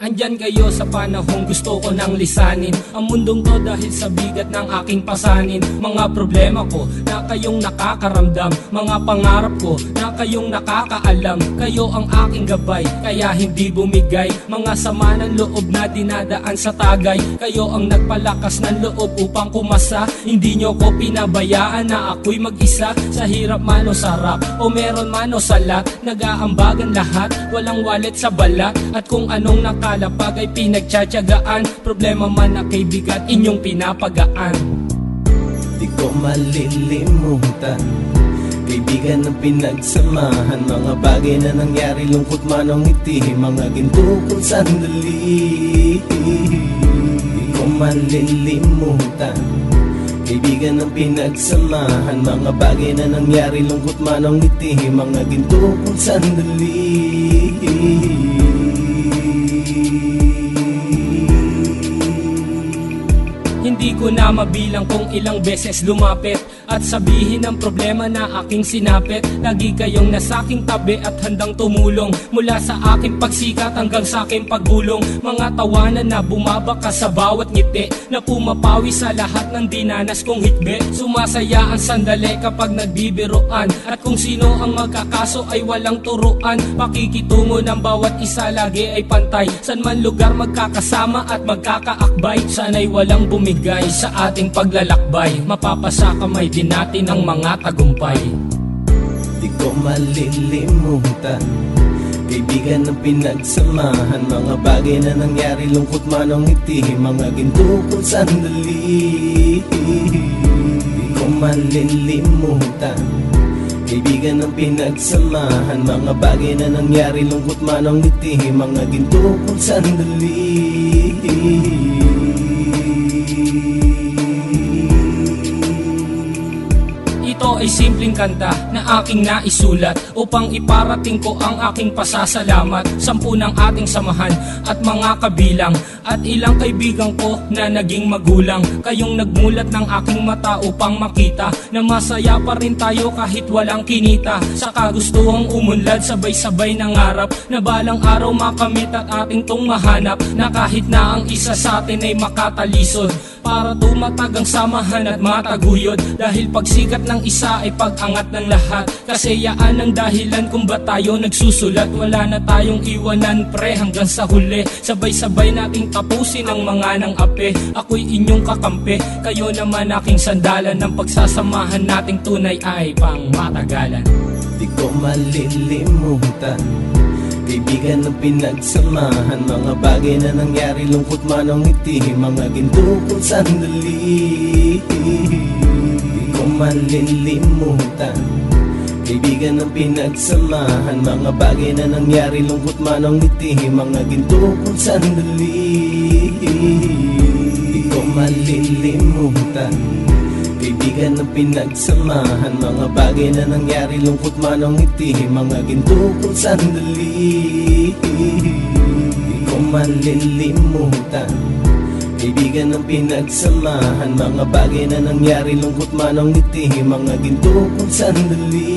Andyan kayo sa panahong gusto ko nang lisanin ang mundong to dahil sa bigat ng aking pasanin. Mga problema ko na kayong nakakaramdam, mga pangarap ko na kayong nakakaalam. Kayo ang aking gabay, kaya hindi bumigay. Mga sama ng loob na dinadaan sa tagay, kayo ang nagpalakas ng loob upang kumasa. Hindi nyo ko pinabayaan na ako'y mag-isa. Sa hirap man o sarap, o meron man o salat, nag-aambagan lahat, walang wallet sa balat. At kung anong nakalapag ay pinagtsatsagaan, problema man na kay bigat inyong pinapagaan. Di ko malilimutan, kaibigan ng pinagsamahan, mga bagay na nangyari, lungkot man o ngiti, mga ginto kong sandali. Di ko malilimutan, kaibigan ng pinagsamahan, mga bagay na nangyari, lungkot man o ngiti, mga ginto kong sandali. Hindi ko na mabilang kung ilang beses lumapit at sabihin ang problema na aking sinapit. Lagi kayong nasa aking tabi at handang tumulong, mula sa aking pagsikat hanggang sa aking paggulong. Mga tawanan na bumabaka sa bawat ngiti, na pumapawi sa lahat ng dinanas kong hitbe. Sumasaya ang sandali kapag nagbibiroan, at kung sino ang magkakaso ay walang turuan. Pakikitungo ng bawat isa lagi ay pantay, san man lugar magkakasama at magkakaakbay. Sana'y walang bumigay sa ating paglalakbay, mapapasa kamay din natin ang mga tagumpay. Di ko malilimutan, kaibigan ng pinagsamahan, mga bagay na nangyari, lungkot man o ngiti, mga ginto kong sandali. Di ko malilimutan, kaibigan ng pinagsamahan, mga bagay na nangyari, lungkot man o ngiti, mga ginto kong sandali. Ito ay simpleng kanta na aking naisulat upang iparating ko ang aking pasasalamat. 10 ng ating samahan at mga kabilang, at ilang kaibigan ko na naging magulang. Kayong nagmulat ng aking mata upang makita na masaya pa rin tayo kahit walang kinita. Sa kagustuhang umunlad, sabay-sabay nangarap na balang araw makamit at ating tong mahanap, na kahit na ang isa sa atin ay makatalisod, para tumatag ang samahan at mataguyod. Dahil pagsikat ng isa ay pag-angat ng lahat, kasayaan ang dahilan kung ba't tayo nagsusulat. Wala na tayong iwanan pre hanggang sa huli, sabay-sabay nating tapusin ang mga nang ape. Ako'y inyong kakampi, kayo naman aking sandalan, ng pagsasamahan nating tunay ay pang matagalan. Di ko malilimutan, kaibigan ng pinagsamahan, mga bagay na nangyari, lungkot man o ngiti, mga ginto kong sandali. Di ko malilimutan, kaibigan ng pinagsamahan, mga bagay na nangyari, lungkot man o ngiti, mga ginto kong sandali. Di ko malilimutan, kaibigan ng pinagsamahan, mga bagay na nangyari, lungkot man o ngiti, mga ginto kong sandali. Di ko malilimutan, kaibigan ng pinagsamahan, mga bagay na nangyari, lungkot man o ngiti, mga ginto kong sandali.